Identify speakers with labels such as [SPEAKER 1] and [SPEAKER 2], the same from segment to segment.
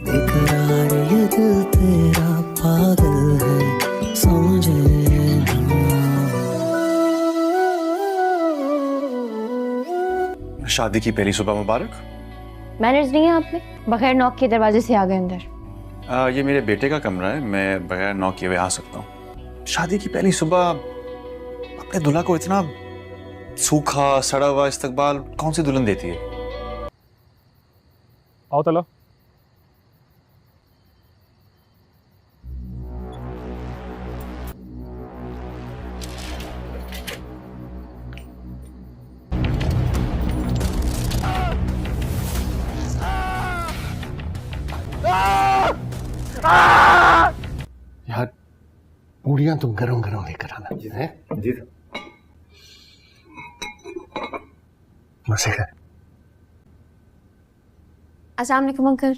[SPEAKER 1] बेकरार ये दिल तेरा पागल है समझे ना।
[SPEAKER 2] शादी की पहली सुबह मुबारक।
[SPEAKER 3] मैनर्स नहीं है आप में, बगैर नॉक के दरवाजे से आ गए अंदर।
[SPEAKER 2] ये मेरे बेटे का कमरा है, मैं बगैर नॉक किए हुए आ सकता हूँ। शादी की पहली सुबह अपने दूल्हा को इतना सूखा सड़ा हुआ इस्तकबाल कौन सी दुल्हन देती है?
[SPEAKER 4] आओ तला।
[SPEAKER 5] यार पूड़ियां तुम गरम गरम लेकर आना है जी। मजे कर।
[SPEAKER 3] अस्सलाम वालेकुम अंकल।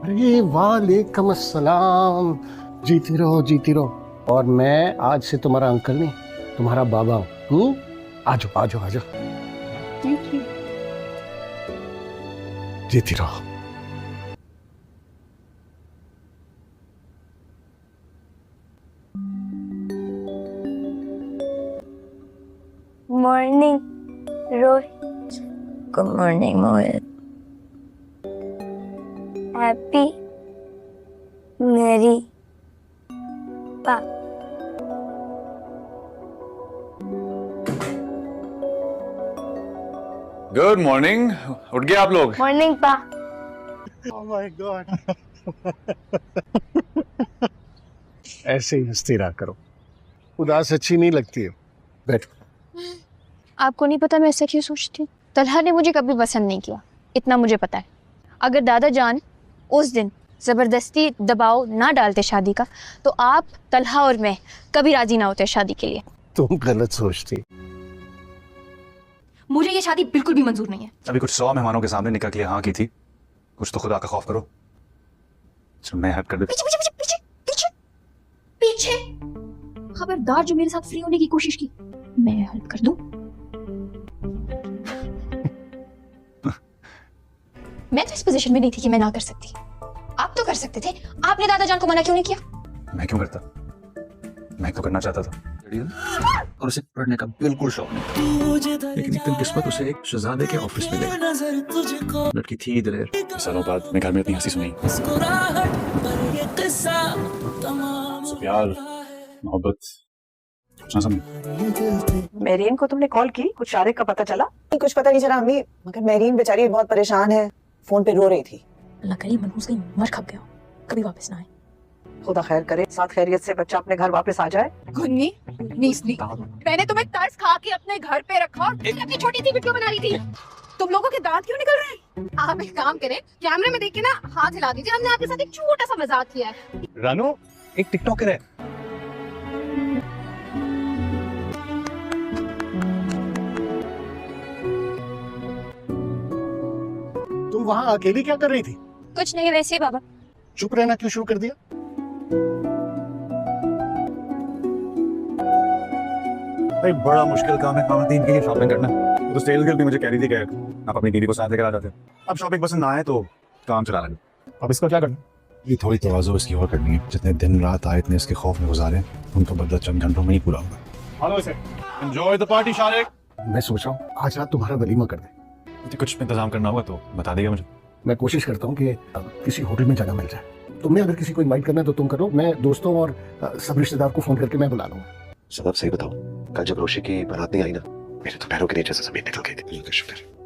[SPEAKER 5] अरे वालेकुम अस्सलाम। जीती रहो। और मैं आज से तुम्हारा अंकल नहीं, तुम्हारा बाबा हूँ। आजो आजो आजो। जीती रहो।
[SPEAKER 3] मॉर्निंग रोहित। गुड मॉर्निंग मोहित। हैप्पी मेरी पा।
[SPEAKER 2] Good morning. उठ गए आप लोग?
[SPEAKER 3] मॉर्निंग पा।
[SPEAKER 5] Oh my God. ऐसे ही हंसती रहा करो, उदास अच्छी नहीं लगती है। बैठो।
[SPEAKER 3] आपको नहीं पता मैं ऐसा क्यों सोचती हूँ? तलहा ने मुझे कभी पसंद नहीं किया, इतना मुझे पता है। अगर दादा जान उस दिन जबरदस्ती दबाव ना डालते शादी का, तो आप, तलहा और मैं कभी राजी ना होते शादी के लिए।
[SPEAKER 5] तुम गलत सोचती।
[SPEAKER 3] मुझे ये शादी बिल्कुल भी मंजूर नहीं है।
[SPEAKER 2] अभी कुछ 100 मेहमानों के सामने निकाह के लिए हाँ की थी, कुछ तो खुदा का खौफ करो। चलो मैं हेल्प कर देता।
[SPEAKER 3] पीछे पीछे पीछे पीछे पीछे। खबरदार जो मेरे साथ फ्री होने की कोशिश की, मैं हेल्प कर दूं। मैं तो इस पोजीशन में नहीं थी कि मैं ना कर सकती। आप तो कर सकते थे। आपने दादा जान को मना क्यों नहीं किया?
[SPEAKER 2] मैं क्यों करता? मैं तो करना चाहता था और उसे पढ़ने का बिल्कुल शौक नहीं था, लेकिन एक दिन किस्मत उसे एक शहजादे के ऑफिस में ले गई। लड़की थी दिलेर। सालों बाद मैं घर में इतनी हंसी सुनी। so, प्यार मोहब्बत कुछ ना समझ।
[SPEAKER 6] मेरीन को तुमने कॉल की? कुछ शारिक का पता चला? कुछ पता नहीं चला अम्मी, मगर मेरीन बेचारी बहुत परेशान है, फोन पे रो रही थी।
[SPEAKER 7] अल्लाह करे मनहूस कहीं मर खप गया, कभी वापस ना आए।
[SPEAKER 6] खुदा खैर करे, साथ खैरियत से बच्चा अपने घर वापस आ जाए।
[SPEAKER 7] गुन्नी मैंने तुम्हें तरस खा के अपने घर पे रखा और अपनी छोटी सी वीडियो बना रही थी। तुम लोगों के दांत क्यों निकल रहे हैं? आप एक काम करें, कैमरे में देख के ना हाथ हिला दीजिए। हमने आपके साथ एक छोटा सा मजाक किया है।
[SPEAKER 2] रानू एक टिकटॉकर है।
[SPEAKER 5] तुम वहां अकेली क्या कर रही थी?
[SPEAKER 3] कुछ नहीं, वैसे ही बाबा।
[SPEAKER 5] चुप रहना क्यों शुरू कर दिया?
[SPEAKER 2] भाई बड़ा मुश्किल काम है खामदीन के लिए शॉपिंग करना। तो सेल्स गर्ल भी मुझे कह रही थी कि आप अपनी दीदी को साथ लेकर आ जाते। अब शॉपिंग पसंद ना आए तो काम चला लेंगे। अब इसका क्या करना? ये थोड़ी तवाज़ो इसकी और करनी है। जितने दिन रात आए इतने इसके खौफ में गुजारे, उनको बदला चंद घंटों में ही पूरा होगा। हेलो इसे एंजॉय द पार्टी शारिक।
[SPEAKER 5] मैं सोच रहा हूँ आज रात तुम्हारा वलीमा कर दे।
[SPEAKER 2] कुछ इंतजाम करना होगा तो बता देगा मुझे।
[SPEAKER 5] मैं कोशिश करता हूँ कि किसी होटल में जगह मिल जाए। तुम्हें अगर किसी को इनवाइट करना है तो तुम करो, मैं दोस्तों और सब रिश्तेदार को फोन करके मैं बुला लूंगा।
[SPEAKER 8] सब सही बताओ, कल जब रोशी की बारात नहीं आई ना, मेरे तो पैरों के नीचे से जमीन निकल गई थी।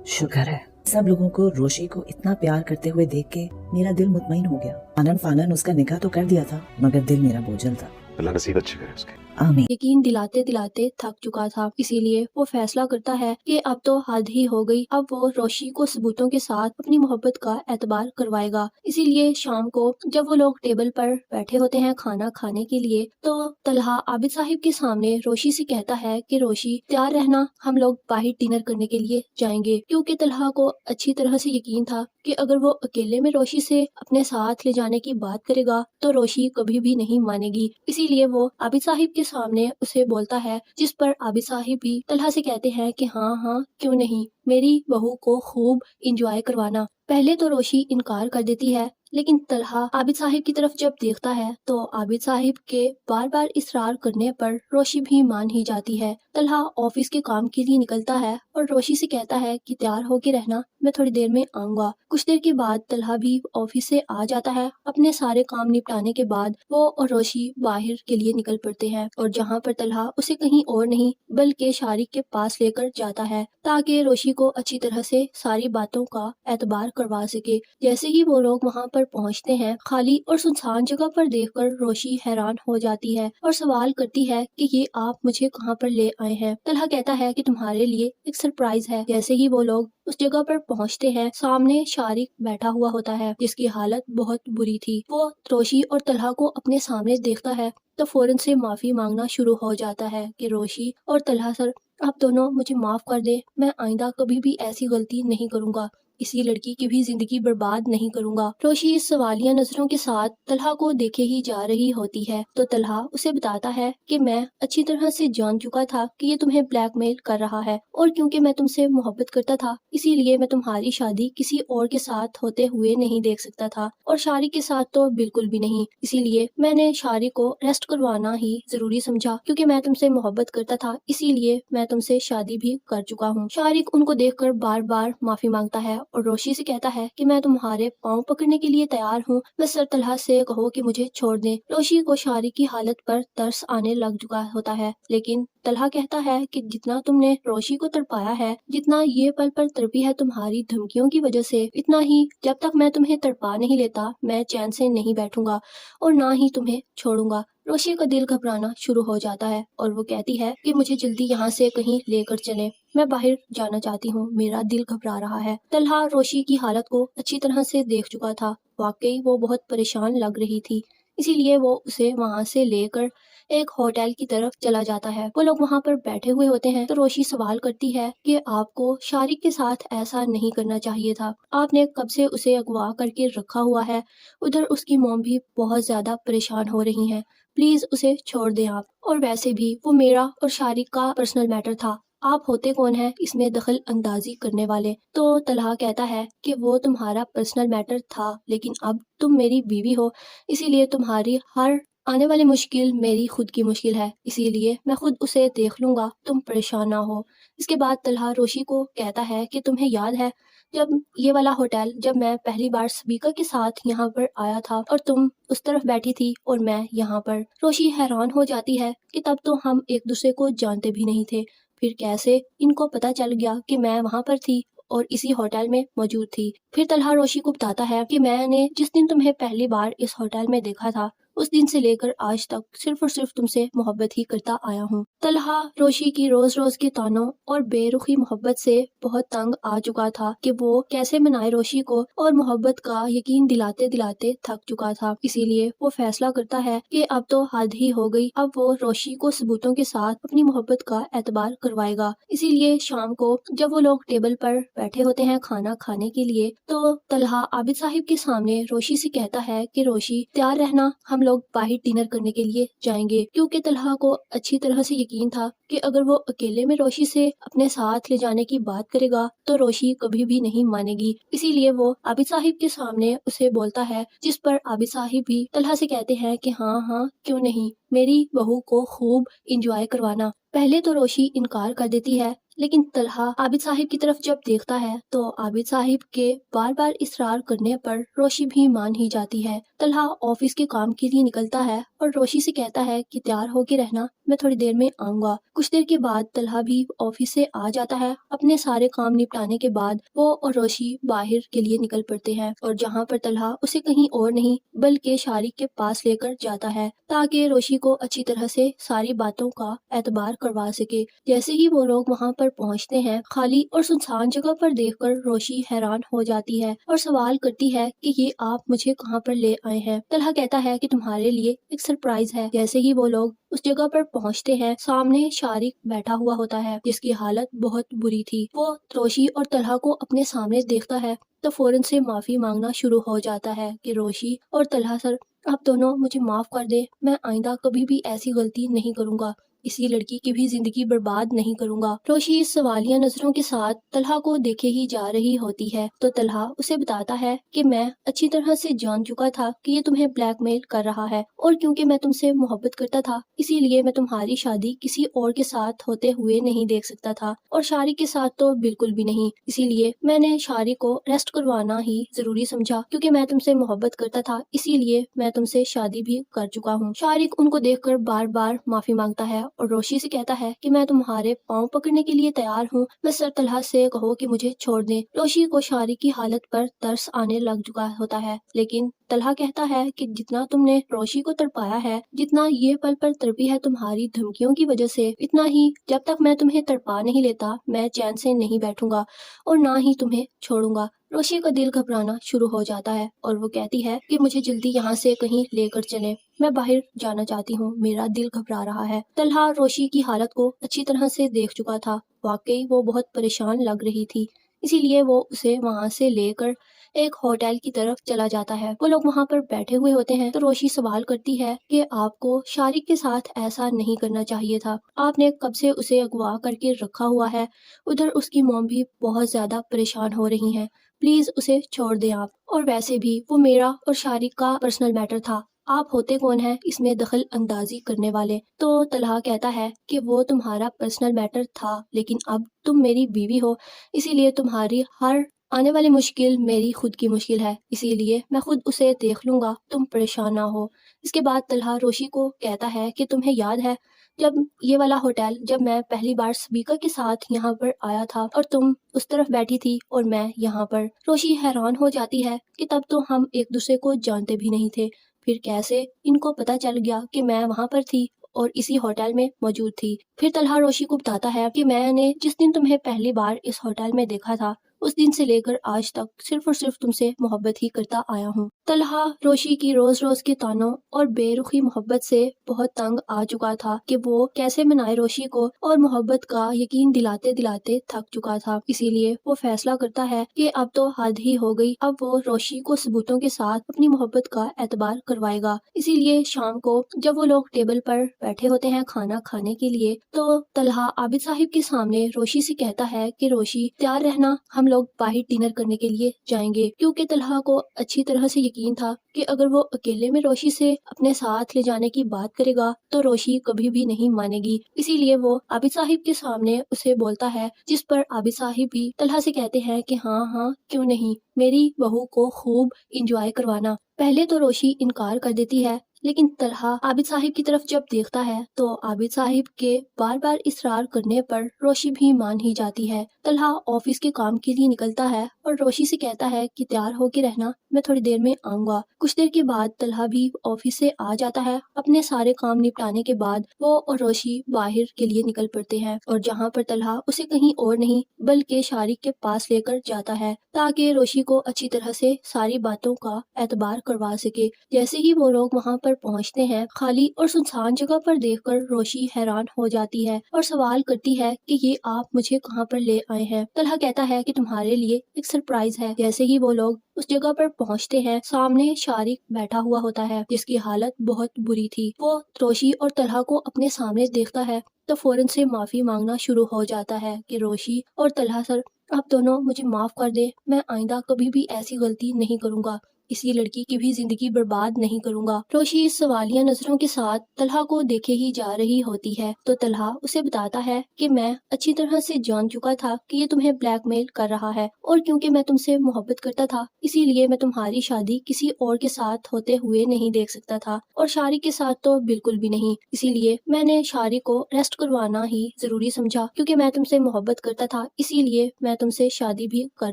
[SPEAKER 6] शुक्र है, सब लोगों को रोशी को इतना प्यार करते हुए देख के मेरा दिल मुतमईन हो गया। आनन फानन उसका निकाह तो कर दिया था, मगर दिल मेरा बोझल था।
[SPEAKER 8] अल्लाह नसीब अच्छे करे उसके।
[SPEAKER 6] आमीन।
[SPEAKER 7] यकीन दिलाते दिलाते थक चुका था, इसीलिए वो फैसला करता है कि अब तो हद ही हो गई। अब वो रोशी को सबूतों के साथ अपनी मोहब्बत का एतबार करवाएगा। इसीलिए शाम को जब वो लोग टेबल पर बैठे होते हैं खाना खाने के लिए, तो तलहा आबिद साहिब के सामने रोशी से कहता है कि रोशी तैयार रहना, हम लोग बाहर डिनर करने के लिए जाएंगे। क्योंकि तलहा को अच्छी तरह से यकीन था कि अगर वो अकेले में रोशी से अपने साथ ले जाने की बात करेगा तो रोशी कभी भी नहीं मानेगी। इसीलिए वो आबिद साहिब के सामने उसे बोलता है, जिस पर आबिद साहिब भी तलहा से कहते हैं कि हाँ हाँ क्यों नहीं, मेरी बहू को खूब इंजॉय करवाना। पहले तो रोशी इनकार कर देती है, लेकिन तलहा आबिद साहिब की तरफ जब देखता है तो आबिद साहिब के बार बार इसरार करने पर रोशी भी मान ही जाती है। तलहा ऑफिस के काम के लिए निकलता है और रोशी से कहता है कि तैयार होके रहना, मैं थोड़ी देर में आऊंगा। कुछ देर के बाद तलहा भी ऑफिस से आ जाता है। अपने सारे काम निपटाने के बाद वो और रोशी बाहर के लिए निकल पड़ते हैं और जहाँ पर तलहा उसे कहीं और नहीं बल्कि शारिक के पास लेकर जाता है ताकि रोशी को अच्छी तरह से सारी बातों का एतबार करवा सके। जैसे ही वो लोग वहाँ पर पहुँचते हैं, खाली और सुनसान जगह पर देखकर रोशी हैरान हो जाती है और सवाल करती है कि ये आप मुझे कहाँ पर ले आए हैं। तलहा कहता है कि तुम्हारे लिए एक सरप्राइज है। जैसे ही वो लोग उस जगह पर पहुँचते हैं, सामने शारिक बैठा हुआ होता है जिसकी हालत बहुत बुरी थी। वो रोशी और तलहा को अपने सामने देखता है तो फौरन से माफी मांगना शुरू हो जाता है कि रोशी और तलहा सर, आप दोनों मुझे माफ कर दे, मैं आइंदा कभी भी ऐसी गलती नहीं करूंगा, इसी लड़की की भी जिंदगी बर्बाद नहीं करूंगा। रोशी इस सवालिया नजरों के साथ तलहा को देखे ही जा रही होती है तो तलहा उसे बताता है कि मैं अच्छी तरह से जान चुका था कि ये तुम्हें ब्लैकमेल कर रहा है और क्योंकि मैं तुमसे मोहब्बत करता था इसीलिए मैं तुम्हारी शादी किसी और के साथ होते हुए नहीं देख सकता था और शारिक के साथ तो बिल्कुल भी नहीं। इसीलिए मैंने शारिक को रेस्ट करवाना ही जरूरी समझा क्योंकि मैं तुमसे मोहब्बत करता था, इसीलिए मैं तुमसे शादी भी कर चुका हूँ। शारिक उनको देखकर बार बार माफी मांगता है और रोशी से कहता है कि मैं तुम्हारे पाँव पकड़ने के लिए तैयार हूँ, बस सर तलहा से कहो कि मुझे छोड़ दें। रोशी को शारिक की हालत पर तरस आने लग चुका होता है, लेकिन तलहा कहता है कि जितना तुमने रोशी को तड़पाया है, जितना ये पल पर तड़पी है तुम्हारी धमकियों की वजह से, इतना ही जब तक मैं तुम्हें तड़पा नहीं लेता मैं चैन से नहीं बैठूंगा और ना ही तुम्हें छोड़ूंगा। रोशी का दिल घबराना शुरू हो जाता है और वो कहती है कि मुझे जल्दी यहाँ से कहीं लेकर चले, मैं बाहर जाना चाहती हूँ, मेरा दिल घबरा रहा है। तलहा रोशी की हालत को अच्छी तरह से देख चुका था, वाकई वो बहुत परेशान लग रही थी, इसीलिए वो उसे वहाँ से लेकर एक होटल की तरफ चला जाता है। वो लोग वहाँ पर बैठे हुए होते हैं तो रोशी सवाल करती है कि आपको शारिक के साथ ऐसा नहीं करना चाहिए था, आपने कब से उसे अगवा करके रखा हुआ है, उधर उसकी मॉम भी बहुत ज्यादा परेशान हो रही हैं, प्लीज उसे छोड़ दें आप, और वैसे भी वो मेरा और शारिक का पर्सनल मैटर था, आप होते कौन है इसमें दखल अंदाजी करने वाले। तो तलहा कहता है कि वो तुम्हारा पर्सनल मैटर था लेकिन अब तुम मेरी बीवी हो, इसीलिए तुम्हारी हर आने वाली मुश्किल मेरी खुद की मुश्किल है, इसीलिए मैं खुद उसे देख लूंगा, तुम परेशान ना हो। इसके बाद तलहा रोशी को कहता है कि तुम्हें याद है जब ये वाला होटल, जब मैं पहली बार स्पीकर के साथ यहाँ पर आया था और तुम उस तरफ बैठी थी और मैं यहाँ पर। रोशी हैरान हो जाती है कि तब तो हम एक दूसरे को जानते भी नहीं थे, फिर कैसे इनको पता चल गया कि मैं वहाँ पर थी और इसी होटल में मौजूद थी। फिर तलहा रोशी को बताता है कि मैंने जिस दिन तुम्हें पहली बार इस होटल में देखा था उस दिन से लेकर आज तक सिर्फ और सिर्फ तुमसे मोहब्बत ही करता आया हूँ। तलहा रोशी की रोज रोज के तानों और बेरुखी मोहब्बत से बहुत तंग आ चुका था कि वो कैसे मनाए रोशी को, और मोहब्बत का यकीन दिलाते दिलाते थक चुका था। इसीलिए वो फैसला करता है कि अब तो हद ही हो गई, अब वो रोशी को सबूतों के साथ अपनी मोहब्बत का एतबार करवाएगा। इसीलिए शाम को जब वो लोग टेबल पर बैठे होते हैं खाना खाने के लिए तो तलहा आबिद साहिब के सामने रोशी से कहता है कि रोशी तैयार रहना, हम लोग बाहर डिनर करने के लिए जाएंगे, क्योंकि तलहा को अच्छी तरह से यकीन था कि अगर वो अकेले में रोशी से अपने साथ ले जाने की बात करेगा तो रोशी कभी भी नहीं मानेगी। इसीलिए वो आबिद साहिब के सामने उसे बोलता है, जिस पर आबिद साहिब भी तलहा से कहते हैं कि हाँ हाँ क्यों नहीं, मेरी बहू को खूब इंजॉय करवाना। पहले तो रोशी इनकार कर देती है, लेकिन तलहा आबिद साहिब की तरफ जब देखता है तो आबिद साहिब के बार बार इसरार करने पर रोशी भी मान ही जाती है। तलहा ऑफिस के काम के लिए निकलता है और रोशी से कहता है कि तैयार होके रहना, मैं थोड़ी देर में आऊंगा। कुछ देर के बाद तलहा भी ऑफिस से आ जाता है। अपने सारे काम निपटाने के बाद वो और रोशी बाहर के लिए निकल पड़ते हैं और जहाँ पर तलहा उसे कहीं और नहीं बल्कि शारिक के पास लेकर जाता है ताकि रोशी को अच्छी तरह से सारी बातों का एतबार करवा सके। जैसे ही वो लोग वहाँ पर पहुँचते हैं, खाली और सुनसान जगह पर देखकर रोशी हैरान हो जाती है और सवाल करती है कि ये आप मुझे कहाँ पर ले आए हैं। तलहा कहता है कि तुम्हारे लिए एक सरप्राइज है। जैसे ही वो लोग उस जगह पर पहुँचते हैं, सामने शारिक बैठा हुआ होता है जिसकी हालत बहुत बुरी थी। वो रोशी और तलहा को अपने सामने देखता है तो फौरन से माफी मांगना शुरू हो जाता है कि रोशी और तलहा सर, आप दोनों मुझे माफ कर दे, मैं आइंदा कभी भी ऐसी गलती नहीं करूंगा, किसी लड़की की भी जिंदगी बर्बाद नहीं करूंगा। रोशी सवालिया नजरों के साथ तलहा को देखे ही जा रही होती है तो तलहा उसे बताता है कि मैं अच्छी तरह से जान चुका था कि ये तुम्हें ब्लैकमेल कर रहा है और क्योंकि मैं तुमसे मोहब्बत करता था इसीलिए मैं तुम्हारी शादी किसी और के साथ होते हुए नहीं देख सकता था, और शारी के साथ तो बिल्कुल भी नहीं। इसीलिए मैंने शारी को अरेस्ट करवाना ही जरूरी समझा, क्योंकि मैं तुमसे मोहब्बत करता था इसीलिए मैं तुमसे शादी भी कर चुका हूँ। शारिक उनको देखकर बार बार माफी मांगता है और रोशी से कहता है कि मैं तुम्हारे पाँव पकड़ने के लिए तैयार हूँ, बस सर तलहा से कहो कि मुझे छोड़ दें। रोशी को शारी की हालत पर तरस आने लग चुका होता है, लेकिन तलहा कहता है कि जितना तुमने रोशी को तड़पाया है, जितना ये पल पर तड़पी है तुम्हारी धमकियों की वजह से, इतना ही जब तक मैं तुम्हें तड़पा नहीं लेता मैं चैन से नहीं बैठूंगा और ना ही तुम्हें छोड़ूंगा। रोशी का दिल घबराना शुरू हो जाता है और वो कहती है कि मुझे जल्दी यहाँ से कहीं लेकर चले, मैं बाहर जाना चाहती हूँ, मेरा दिल घबरा रहा है। तलहा रोशी की हालत को अच्छी तरह से देख चुका था, वाकई वो बहुत परेशान लग रही थी, इसीलिए वो उसे वहाँ से लेकर एक होटल की तरफ चला जाता है। वो लोग वहाँ पर बैठे हुए होते हैं तो रोशी सवाल करती है कि आपको शारिक के साथ ऐसा नहीं करना चाहिए था, आपने कब से उसे अगवा करके रखा हुआ है, उधर उसकी मॉम भी बहुत ज्यादा परेशान हो रही हैं, प्लीज उसे छोड़ दें आप, और वैसे भी वो मेरा और शारिक का पर्सनल मैटर था, आप होते कौन है इसमें दखल अंदाजी करने वाले। तो तलहा कहता है कि वो तुम्हारा पर्सनल मैटर था, लेकिन अब तुम मेरी बीवी हो, इसीलिए तुम्हारी हर आने वाली मुश्किल मेरी खुद की मुश्किल है, इसीलिए मैं खुद उसे देख लूंगा, तुम परेशान ना हो। इसके बाद तलहा रोशी को कहता है कि तुम्हें याद है जब ये वाला होटल, जब मैं पहली बार स्पीकर के साथ यहाँ पर आया था और तुम उस तरफ बैठी थी और मैं यहाँ पर। रोशी हैरान हो जाती है कि तब तो हम एक दूसरे को जानते भी नहीं थे, फिर कैसे इनको पता चल गया कि मैं वहाँ पर थी और इसी होटल में मौजूद थी। फिर तलहा रोशी को बताता है कि मैंने जिस दिन तुम्हें पहली बार इस होटल में देखा था उस दिन से लेकर आज तक सिर्फ और सिर्फ तुमसे मोहब्बत ही करता आया हूँ। तलहा रोशी की रोज रोज के तानों और बेरुखी मोहब्बत से बहुत तंग आ चुका था कि वो कैसे मनाए रोशी को, और मोहब्बत का यकीन दिलाते दिलाते थक चुका था। इसीलिए वो फैसला करता है कि अब तो हद ही हो गई, अब वो रोशी को सबूतों के साथ अपनी मोहब्बत का एतबार करवाएगा। इसीलिए शाम को जब वो लोग टेबल पर बैठे होते हैं खाना खाने के लिए तो तलहा आबिद साहिब के सामने रोशी से कहता है कि रोशी तैयार रहना, हम लोग बाहर डिनर करने के लिए जाएंगे, क्योंकि तलहा को अच्छी तरह से यकीन था कि अगर वो अकेले में रोशी से अपने साथ ले जाने की बात करेगा तो रोशी कभी भी नहीं मानेगी। इसीलिए वो आबिद साहिब के सामने उसे बोलता है, जिस पर आबिद साहिब भी तलहा से कहते हैं कि हाँ हाँ क्यों नहीं, मेरी बहू को खूब इंजॉय करवाना। पहले तो रोशी इनकार कर देती है, लेकिन तलहा आबिद साहिब की तरफ जब देखता है तो आबिद साहिब के बार बार इसरार करने पर रोशी भी मान ही जाती है। तलहा ऑफिस के काम के लिए निकलता है और रोशी से कहता है कि तैयार होके रहना, मैं थोड़ी देर में आऊंगा। कुछ देर के बाद तलहा भी ऑफिस से आ जाता है। अपने सारे काम निपटाने के बाद वो और रोशी बाहर के लिए निकल पड़ते हैं, और जहाँ पर तलहा उसे कहीं और नहीं बल्कि शारिक के पास लेकर जाता है ताकि रोशी को अच्छी तरह से सारी बातों का एतबार करवा सके। जैसे ही वो लोग वहाँ पर पहुँचते हैं, खाली और सुनसान जगह पर देखकर रोशी हैरान हो जाती है और सवाल करती है कि ये आप मुझे कहाँ पर ले आए हैं। तलहा कहता है कि तुम्हारे लिए एक सरप्राइज है। जैसे ही वो लोग उस जगह पर पहुँचते हैं, सामने शारिक बैठा हुआ होता है जिसकी हालत बहुत बुरी थी। वो रोशी और तलहा को अपने सामने देखता है तो फौरन से माफी मांगना शुरू हो जाता है कि रोशी और तलहा सर, आप दोनों मुझे माफ कर दे, मैं आइंदा कभी भी ऐसी गलती नहीं करूंगा, किसी लड़की की भी जिंदगी बर्बाद नहीं करूंगा। रोशी सवालिया नजरों के साथ तलहा को देखे ही जा रही होती है तो तलहा उसे बताता है कि मैं अच्छी तरह से जान चुका था कि ये तुम्हें ब्लैकमेल कर रहा है, और क्योंकि मैं तुमसे मोहब्बत करता था इसीलिए मैं तुम्हारी शादी किसी और के साथ होते हुए नहीं देख सकता था, और शारिक के साथ तो बिल्कुल भी नहीं। इसीलिए मैंने शारिक को अरेस्ट करवाना ही जरूरी समझा, क्योंकि मैं तुमसे मोहब्बत करता था इसीलिए मैं तुमसे शादी भी कर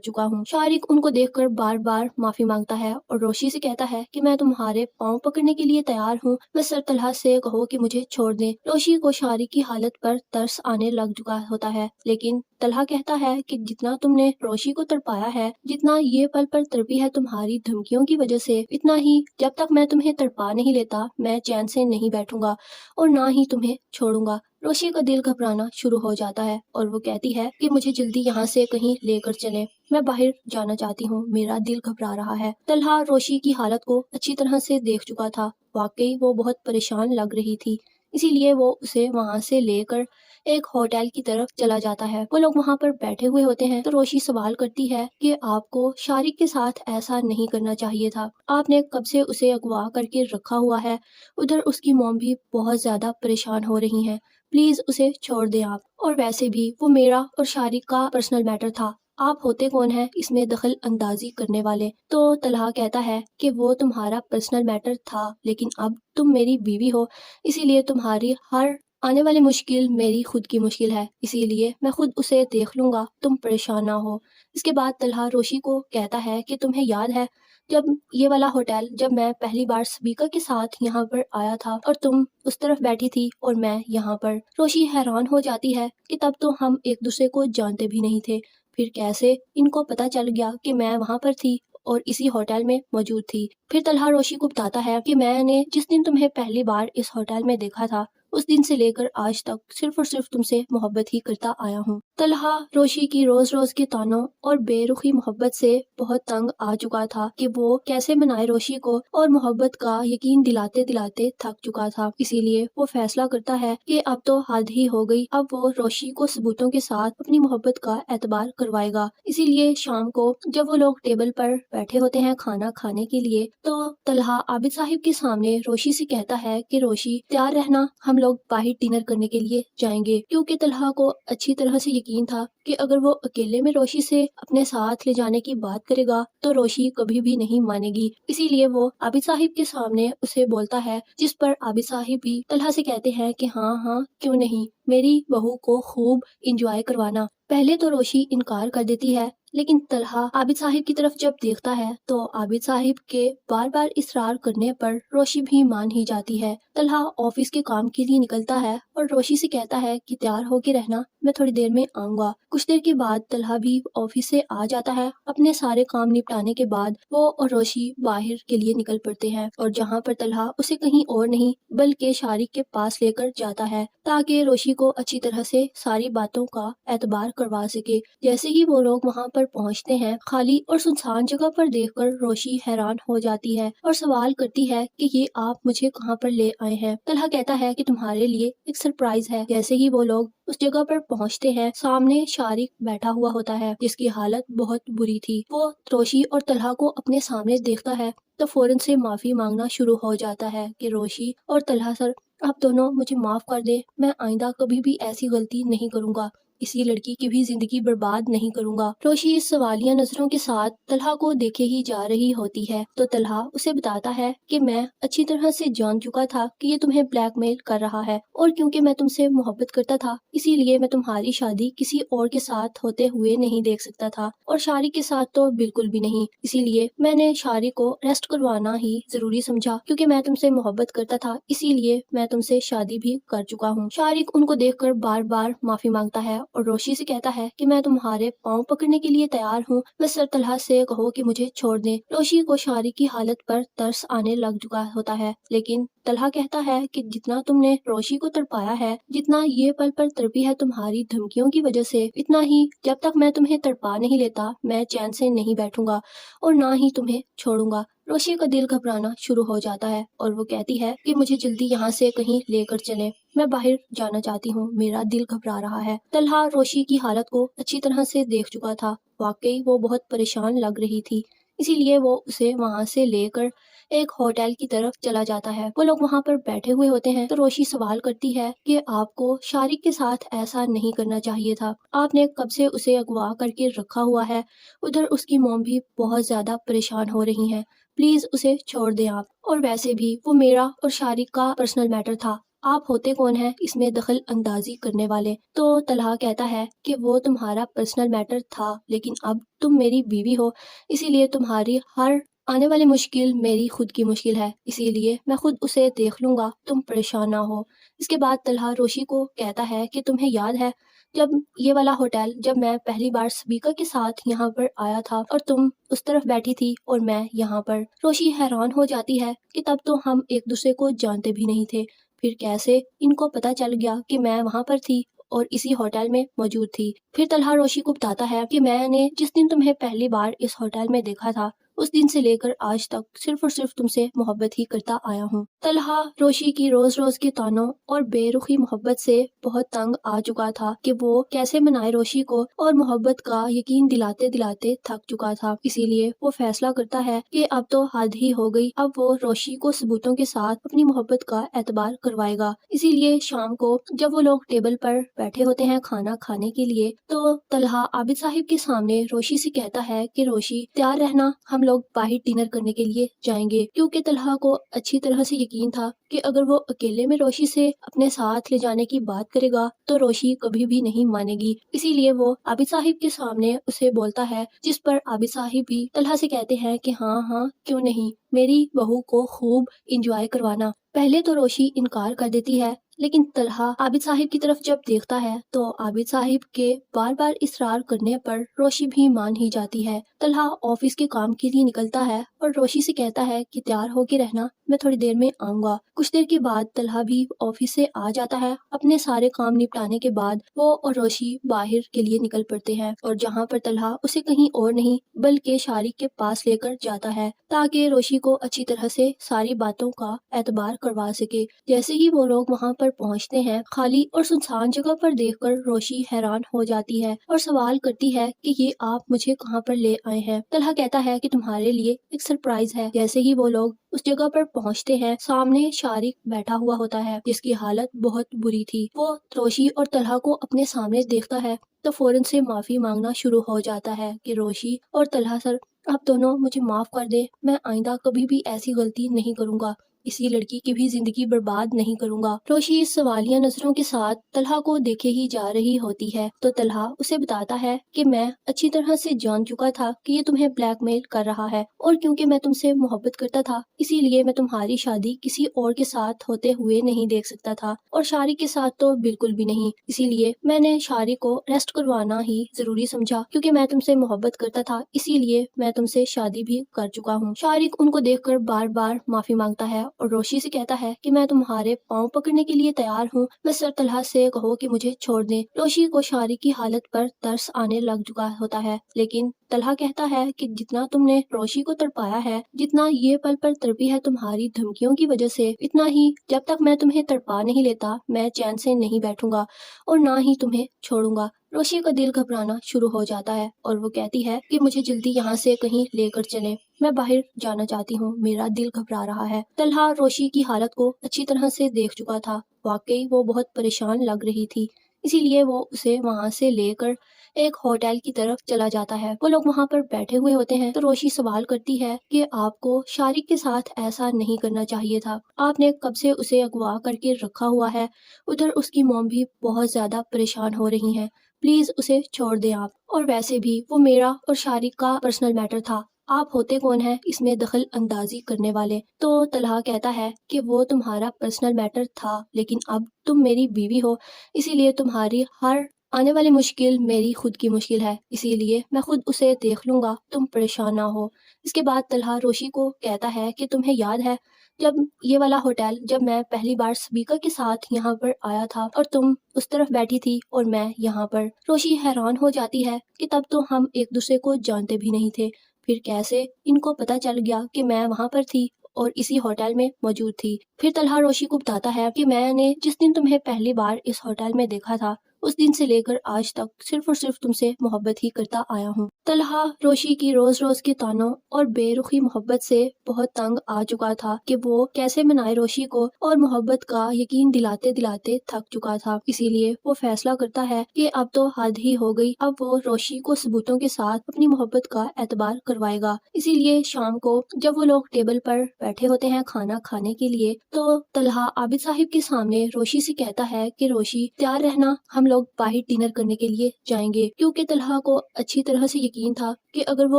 [SPEAKER 7] चुका हूँ। शारिक उनको देखकर बार बार माफी मांगता है और रोशी से कहता है कि मैं तुम्हारे पाँव पकड़ने के लिए तैयार हूँ, बस सर तलहा से कहो कि मुझे छोड़ दें। रोशी को शारिक की हालत पर तरस आने लग चुका होता है, लेकिन तलहा कहता है कि जितना तुमने रोशी को तड़पाया है, जितना ये पल पर तड़पी है तुम्हारी धमकियों की वजह से, इतना ही जब तक मैं तुम्हें तड़पा नहीं लेता मैं चैन से नहीं बैठूंगा और ना ही तुम्हें छोड़ूंगा। रोशी का दिल घबराना शुरू हो जाता है और वो कहती है कि मुझे जल्दी यहाँ से कहीं लेकर चले, मैं बाहर जाना चाहती हूँ, मेरा दिल घबरा रहा है। तलहा रोशी की हालत को अच्छी तरह से देख चुका था, वाकई वो बहुत परेशान लग रही थी, इसी लिए वो उसे वहाँ से लेकर एक होटल की तरफ चला जाता है। वो लोग वहाँ पर बैठे हुए होते हैं तो रोशी सवाल करती है कि आपको शारिक के साथ ऐसा नहीं करना चाहिए था, आपने कब से उसे अगवा करके रखा हुआ है। उधर उसकी मॉम भी बहुत ज्यादा परेशान हो रही हैं, प्लीज उसे छोड़ दें आप, और वैसे भी वो मेरा और शारिक का पर्सनल मैटर था, आप होते कौन हैं इसमें दखल अंदाजी करने वाले। तो तलहा कहता है कि वो तुम्हारा पर्सनल मैटर था, लेकिन अब तुम मेरी बीवी हो, इसीलिए तुम्हारी हर आने वाली मुश्किल मेरी खुद की मुश्किल है, इसीलिए मैं खुद उसे देख लूंगा, तुम परेशान ना हो। इसके बाद तलहा रोशी को कहता है कि तुम्हें याद है जब ये वाला होटल, जब मैं पहली बार स्पीकर के साथ यहाँ पर आया था और तुम उस तरफ बैठी थी और मैं यहाँ पर। रोशी हैरान हो जाती है कि तब तो हम एक दूसरे को जानते भी नहीं थे, फिर कैसे इनको पता चल गया कि मैं वहाँ पर थी और इसी होटल में मौजूद थी। फिर तलहा रोशी को बताता है कि मैंने जिस दिन तुम्हें पहली बार इस होटल में देखा था उस दिन से लेकर आज तक सिर्फ और सिर्फ तुमसे मोहब्बत ही करता आया हूँ। तलहा रोशी की रोज रोज के तानों और बेरुखी मोहब्बत से बहुत तंग आ चुका था कि वो कैसे मनाए रोशी को, और मोहब्बत का यकीन दिलाते दिलाते थक चुका था। इसीलिए वो फैसला करता है कि अब तो हद ही हो गई, अब वो रोशी को सबूतों के साथ अपनी मोहब्बत का एतबार करवाएगा। इसीलिए शाम को जब वो लोग टेबल पर बैठे होते हैं खाना खाने के लिए, तो तलहा आबिद साहिब के सामने रोशी से कहता है कि रोशी तैयार रहना, हम लोग बाहर डिनर करने के लिए जाएंगे। क्योंकि तलहा को अच्छी तरह से यकीन था कि अगर वो अकेले में रोशी से अपने साथ ले जाने की बात करेगा तो रोशी कभी भी नहीं मानेगी। इसीलिए वो आबिद साहिब के सामने उसे बोलता है, जिस पर आबिद साहिब भी तलहा से कहते हैं कि हाँ हाँ क्यों नहीं, मेरी बहू को खूब इंजॉय करवाना। पहले तो रोशी इनकार कर देती है, लेकिन तलहा आबिद साहिब की तरफ जब देखता है तो आबिद साहिब के बार बार इसरार करने पर रोशी भी मान ही जाती है। तलहा ऑफिस के काम के लिए निकलता है और रोशी से कहता है कि तैयार होके रहना, मैं थोड़ी देर में आऊंगा। कुछ देर के बाद तलहा भी ऑफिस से आ जाता है। अपने सारे काम निपटाने के बाद वो और रोशी बाहर के लिए निकल पड़ते हैं, और जहाँ पर तलहा उसे कहीं और नहीं बल्कि शारिक के पास लेकर जाता है ताकि रोशी को अच्छी तरह से सारी बातों का एतबार करवा सके। जैसे ही वो लोग वहाँ पर पहुँचते हैं, खाली और सुनसान जगह पर देखकर रोशी हैरान हो जाती है और सवाल करती है कि ये आप मुझे कहाँ पर ले आए हैं। तलहा कहता है कि तुम्हारे लिए एक सरप्राइज है। जैसे ही वो लोग उस जगह पर पहुँचते हैं, सामने शारिक बैठा हुआ होता है जिसकी हालत बहुत बुरी थी। वो रोशी और तलहा को अपने सामने देखता है तो फौरन से माफी मांगना शुरू हो जाता है कि रोशी और तलहा सर, आप दोनों मुझे माफ कर दे, मैं आइंदा कभी भी ऐसी गलती नहीं करूंगा, इसी लड़की की भी जिंदगी बर्बाद नहीं करूंगा। रोशी इस सवालिया नजरों के साथ तलहा को देखे ही जा रही होती है तो तलहा उसे बताता है कि मैं अच्छी तरह से जान चुका था कि ये तुम्हें ब्लैकमेल कर रहा है, और क्योंकि मैं तुमसे मोहब्बत करता था इसीलिए मैं तुम्हारी शादी किसी और के साथ होते हुए नहीं देख सकता था, और शारिक के साथ तो बिल्कुल भी नहीं। इसीलिए मैंने शारिक को अरेस्ट करवाना ही जरूरी समझा, क्योंकि मैं तुमसे मोहब्बत करता था, इसीलिए मैं तुमसे शादी भी कर चुका हूँ। शारिक उनको देखकर बार बार माफी मांगता है और रोशी से कहता है कि मैं तुम्हारे पाँव पकड़ने के लिए तैयार हूँ, बस सर तलहा से कहो कि मुझे छोड़ दें। रोशी को शारिक की हालत पर तरस आने लग चुका होता है, लेकिन तलहा कहता है कि जितना तुमने रोशी को तड़पाया है, जितना ये पल पर तड़पी है तुम्हारी धमकियों की वजह से, इतना ही जब तक मैं तुम्हें तड़पा नहीं लेता मैं चैन से नहीं बैठूंगा और ना ही तुम्हें छोड़ूंगा। रोशी का दिल घबराना शुरू हो जाता है और वो कहती है कि मुझे जल्दी यहाँ से कहीं लेकर चले, मैं बाहर जाना चाहती हूँ, मेरा दिल घबरा रहा है। तलहा रोशी की हालत को अच्छी तरह से देख चुका था, वाकई वो बहुत परेशान लग रही थी, इसीलिए वो उसे वहाँ से लेकर एक होटल की तरफ चला जाता है। वो लोग वहाँ पर बैठे हुए होते हैं तो रोशी सवाल करती है कि आपको शारिक के साथ ऐसा नहीं करना चाहिए था, आपने कब से उसे अगवा करके रखा हुआ है। उधर उसकी मॉम भी बहुत ज्यादा परेशान हो रही हैं, प्लीज उसे छोड़ दें आप, और वैसे भी वो मेरा और शारिक का पर्सनल मैटर था, आप होते कौन हैं इसमें दखल अंदाजी करने वाले। तो तलहा कहता है कि वो तुम्हारा पर्सनल मैटर था, लेकिन अब तुम मेरी बीवी हो, इसीलिए तुम्हारी हर आने वाली मुश्किल मेरी खुद की मुश्किल है, इसीलिए मैं खुद उसे देख लूंगा, तुम परेशान ना हो। इसके बाद तलहा रोशी को कहता है कि तुम्हें याद है जब ये वाला होटल, जब मैं पहली बार स्पीकर के साथ यहाँ पर आया था और तुम उस तरफ बैठी थी और मैं यहाँ पर। रोशी हैरान हो जाती है कि तब तो हम एक दूसरे को जानते भी नहीं थे, फिर कैसे इनको पता चल गया कि मैं वहाँ पर थी और इसी होटल में मौजूद थी। फिर तलहा रोशी को बताता है कि मैंने जिस दिन तुम्हें पहली बार इस होटल में देखा था उस दिन से लेकर आज तक सिर्फ और सिर्फ तुमसे मोहब्बत ही करता आया हूँ। तलहा रोशी की रोज रोज के तानों और बेरुखी मोहब्बत से बहुत तंग आ चुका था कि वो कैसे मनाए रोशी को, और मोहब्बत का यकीन दिलाते दिलाते थक चुका था। इसीलिए वो फैसला करता है कि अब तो हद ही हो गई, अब वो रोशी को सबूतों के साथ अपनी मोहब्बत का एतबार करवाएगा। इसीलिए शाम को जब वो लोग टेबल पर बैठे होते हैं खाना खाने के लिए, तो तलहा आबिद साहिब के सामने रोशी से कहता है कि रोशी तैयार रहना, हम लोग बाहर डिनर करने के लिए जाएंगे। क्योंकि तलहा को अच्छी तरह से यकीन था कि अगर वो अकेले में रोशी से अपने साथ ले जाने की बात करेगा तो रोशी कभी भी नहीं मानेगी। इसीलिए वो आबिद साहिब के सामने उसे बोलता है, जिस पर आबिद साहिब भी तलहा से कहते हैं कि हाँ हाँ क्यों नहीं, मेरी बहू को खूब इंजॉय करवाना। पहले तो रोशी इनकार कर देती है, लेकिन तलहा आबिद साहिब की तरफ जब देखता है तो आबिद साहिब के बार बार इसरार करने पर रोशी भी मान ही जाती है। तलहा ऑफिस के काम के लिए निकलता है और रोशी से कहता है कि तैयार होके रहना, मैं थोड़ी देर में आऊंगा। कुछ देर के बाद तलहा भी ऑफिस से आ जाता है। अपने सारे काम निपटाने के बाद वो और रोशी बाहर के लिए निकल पड़ते हैं, और जहाँ पर तलहा उसे कहीं और नहीं बल्कि शारिक के पास लेकर जाता है ताकि रोशी को अच्छी तरह से सारी बातों का एतबार करवा सके। जैसे ही वो लोग वहाँ पर पहुँचते हैं, खाली और सुनसान जगह पर देखकर रोशी हैरान हो जाती है और सवाल करती है कि ये आप मुझे कहाँ पर ले आए हैं। तलहा कहता है कि तुम्हारे लिए एक सरप्राइज है। जैसे ही वो लोग उस जगह पर पहुँचते हैं, सामने शारिक बैठा हुआ होता है जिसकी हालत बहुत बुरी थी। वो रोशी और तलहा को अपने सामने देखता है तो फौरन से माफी मांगना शुरू हो जाता है कि रोशी और तलहा सर, आप दोनों मुझे माफ कर दे, मैं आइंदा कभी भी ऐसी गलती नहीं करूंगा, इसी लड़की की भी जिंदगी बर्बाद नहीं करूंगा। रोशी सवालिया नजरों के साथ तलहा को देखे ही जा रही होती है तो तलहा उसे बताता है कि मैं अच्छी तरह से जान चुका था कि ये तुम्हें ब्लैकमेल कर रहा है, और क्योंकि मैं तुमसे मोहब्बत करता था इसीलिए मैं तुम्हारी शादी किसी और के साथ होते हुए नहीं देख सकता था, और शारिक के साथ तो बिल्कुल भी नहीं। इसीलिए मैंने शारिक को अरेस्ट करवाना ही जरूरी समझा, क्योंकि मैं तुमसे मोहब्बत करता था, इसीलिए मैं तुमसे शादी भी कर चुका हूँ। शारिक उनको देखकर बार बार माफी मांगता है और रोशी से कहता है कि मैं तुम्हारे पाँव पकड़ने के लिए तैयार हूँ, बस सर तलहा से कहो कि मुझे छोड़ दें। रोशी को शारिक की हालत पर तरस आने लग चुका होता है, लेकिन तलहा कहता है कि जितना तुमने रोशी को तड़पाया है, जितना ये पल पर तड़पी है तुम्हारी धमकियों की वजह से, इतना ही जब तक मैं तुम्हें तड़पा नहीं लेता मैं चैन से नहीं बैठूंगा और ना ही तुम्हें छोड़ूंगा। रोशी का दिल घबराना शुरू हो जाता है और वो कहती है कि मुझे जल्दी यहाँ से कहीं लेकर चले, मैं बाहर जाना चाहती हूँ, मेरा दिल घबरा रहा है। तलहा रोशी की हालत को अच्छी तरह से देख चुका था, वाकई वो बहुत परेशान लग रही थी, इसीलिए वो उसे वहाँ से लेकर एक होटल की तरफ चला जाता है। वो लोग वहाँ पर बैठे हुए होते हैं तो रोशी सवाल करती है कि आपको शारिक के साथ ऐसा नहीं करना चाहिए था, आपने कब से उसे अगवा करके रखा हुआ है, उधर उसकी मॉम भी बहुत ज्यादा परेशान हो रही हैं, प्लीज उसे छोड़ दें आप, और वैसे भी वो मेरा और शारिक का पर्सनल मैटर था, आप होते कौन है इसमें दखल अंदाजी करने वाले। तो तलहा कहता है कि वो तुम्हारा पर्सनल मैटर था, लेकिन अब तुम मेरी बीवी हो, इसीलिए तुम्हारी हर आने वाली मुश्किल मेरी खुद की मुश्किल है, इसीलिए मैं खुद उसे देख लूंगा, तुम परेशान ना हो। इसके बाद तलहा रोशी को कहता है कि तुम्हें याद है जब ये वाला होटल, जब मैं पहली बार स्पीकर के साथ यहाँ पर आया था और तुम उस तरफ बैठी थी और मैं यहाँ पर। रोशी हैरान हो जाती है कि तब तो हम एक दूसरे को जानते भी नहीं थे, फिर कैसे इनको पता चल गया कि मैं वहाँ पर थी और इसी होटल में मौजूद थी। फिर तलहा रोशी को बताता है कि मैंने जिस दिन तुम्हें पहली बार इस होटल में देखा था उस दिन से लेकर आज तक सिर्फ और सिर्फ तुमसे मोहब्बत ही करता आया हूँ। तलहा रोशी की रोज रोज के तानों और बेरुखी मोहब्बत से बहुत तंग आ चुका था कि वो कैसे मनाए रोशी को, और मोहब्बत का यकीन दिलाते दिलाते थक चुका था। इसीलिए वो फैसला करता है कि अब तो हद ही हो गई, अब वो रोशी को सबूतों के साथ अपनी मोहब्बत का एतबार करवाएगा। इसीलिए शाम को जब वो लोग टेबल पर बैठे होते हैं खाना खाने के लिए, तो तलहा आबिद साहिब के सामने रोशी से कहता है कि रोशी तैयार रहना, हम लोग बाहर डिनर करने के लिए जाएंगे। क्योंकि तलहा को अच्छी तरह से यकीन था कि अगर वो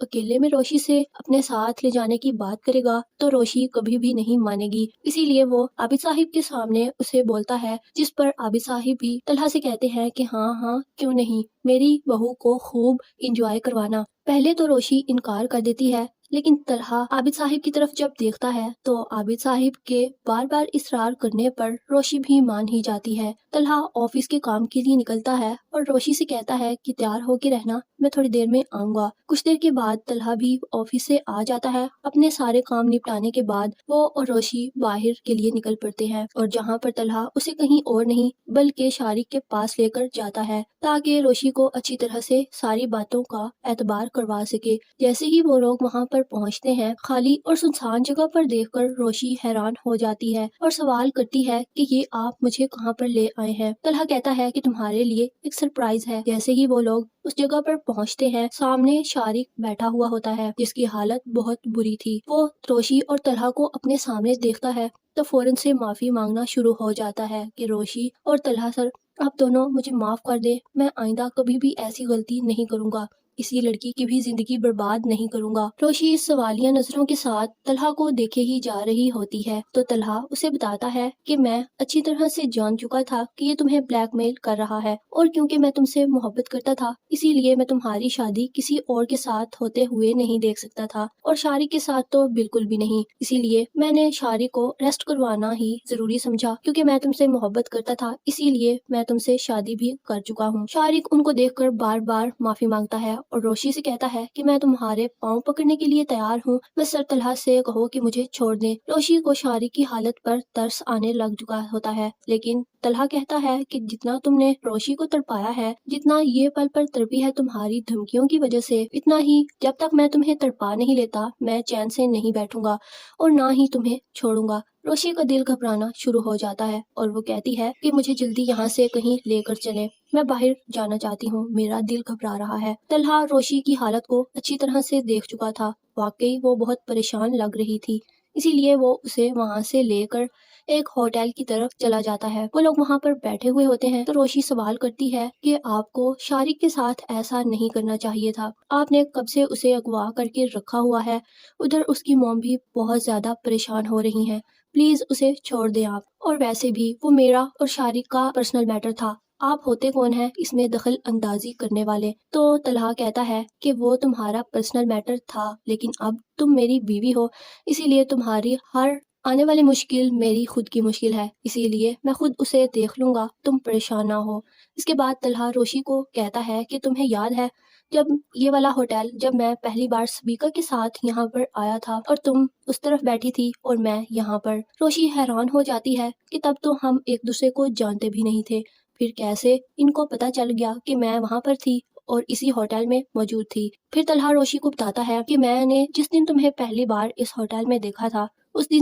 [SPEAKER 7] अकेले में रोशी से अपने साथ ले जाने की बात करेगा तो रोशी कभी भी नहीं मानेगी। इसीलिए वो आबिद साहिब के सामने उसे बोलता है, जिस पर आबिद साहिब भी तलहा से कहते हैं कि हाँ हाँ क्यों नहीं, मेरी बहू को खूब इंजॉय करवाना। पहले तो रोशी इनकार कर देती है, लेकिन तलहा आबिद साहिब की तरफ जब देखता है तो आबिद साहिब के बार बार इसरार करने पर रोशी भी मान ही जाती है। तलहा ऑफिस के काम के लिए निकलता है और रोशी से कहता है कि तैयार होके रहना, मैं थोड़ी देर में आऊंगा। कुछ देर के बाद तलहा भी ऑफिस से आ जाता है। अपने सारे काम निपटाने के बाद वो और रोशी बाहर के लिए निकल पड़ते हैं और जहाँ पर तलहा उसे कहीं और नहीं बल्कि शारिक के पास लेकर जाता है ताकि रोशी को अच्छी तरह से सारी बातों का एतबार करवा सके। जैसे ही वो लोग वहाँ पर पहुँचते हैं, खाली और सुनसान जगह पर देखकर रोशी हैरान हो जाती है और सवाल करती है कि ये आप मुझे कहाँ पर ले आए हैं। तलहा कहता है कि तुम्हारे लिए एक सरप्राइज है। जैसे ही वो लोग उस जगह पर पहुँचते हैं, सामने शारिक बैठा हुआ होता है जिसकी हालत बहुत बुरी थी। वो रोशी और तलहा को अपने सामने देखता है तो फौरन से माफी मांगना शुरू हो जाता है कि रोशी और तलहा सर, आप दोनों मुझे माफ कर दे, मैं आइंदा कभी भी ऐसी गलती नहीं करूंगा, किसी लड़की की भी जिंदगी बर्बाद नहीं करूंगा। रोशी सवालिया नजरों के साथ तलहा को देखे ही जा रही होती है तो तलहा उसे बताता है कि मैं अच्छी तरह से जान चुका था कि ये तुम्हें ब्लैकमेल कर रहा है और क्योंकि मैं तुमसे मोहब्बत करता था इसीलिए मैं तुम्हारी शादी किसी और के साथ होते हुए नहीं देख सकता था और शारिक के साथ तो बिल्कुल भी नहीं। इसीलिए मैंने शारिक को रेस्ट करवाना ही जरूरी समझा, क्योंकि मैं तुमसे मोहब्बत करता था इसीलिए मैं तुमसे शादी भी कर चुका हूँ। शारिक उनको देखकर बार बार माफी मांगता है और रोशी से कहता है कि मैं तुम्हारे पाँव पकड़ने के लिए तैयार हूँ, बस सर तलहा से कहो कि मुझे छोड़ दें। रोशी को शारिक की हालत पर तरस आने लग चुका होता है, लेकिन तलहा कहता है कि जितना तुमने रोशी को तड़पाया है, जितना ये पल पर तड़पी है तुम्हारी धमकियों की वजह से, इतना ही जब तक मैं तुम्हें तड़पा नहीं लेता मैं चैन से नहीं बैठूंगा और ना ही तुम्हें छोड़ूंगा। रोशी का दिल घबराना शुरू हो जाता है और वो कहती है कि मुझे जल्दी यहाँ से कहीं लेकर चले, मैं बाहर जाना चाहती हूँ, मेरा दिल घबरा रहा है। तलहा रोशी की हालत को अच्छी तरह से देख चुका था, वाकई वो बहुत परेशान लग रही थी, इसीलिए वो उसे वहाँ से लेकर एक होटल की तरफ चला जाता है। वो लोग वहाँ पर बैठे हुए होते हैं तो रोशी सवाल करती है कि आपको शारिक के साथ ऐसा नहीं करना चाहिए था, आपने कब से उसे अगवा करके रखा हुआ है, उधर उसकी मॉम भी बहुत ज्यादा परेशान हो रही हैं, प्लीज उसे छोड़ दें आप, और वैसे भी वो मेरा और शारिक का पर्सनल मैटर था, आप होते कौन हैं इसमें दखल अंदाजी करने वाले। तो तलहा कहता है कि वो तुम्हारा पर्सनल मैटर था, लेकिन अब तुम मेरी बीवी हो, इसीलिए तुम्हारी हर आने वाली मुश्किल मेरी खुद की मुश्किल है, इसीलिए मैं खुद उसे देख लूंगा, तुम परेशान ना हो। इसके बाद तलहा रोशी को कहता है कि तुम्हें याद है जब ये वाला होटल, जब मैं पहली बार स्पीकर के साथ यहाँ पर आया था और तुम उस तरफ बैठी थी और मैं यहाँ पर। रोशी हैरान हो जाती है कि तब तो हम एक दूसरे को जानते भी नहीं थे, फिर कैसे इनको पता चल गया कि मैं वहाँ पर थी और इसी होटल में मौजूद थी। फिर तलहा रोशी को बताता है कि मैंने जिस दिन तुम्हें पहली बार इस होटल में देखा था उस दिन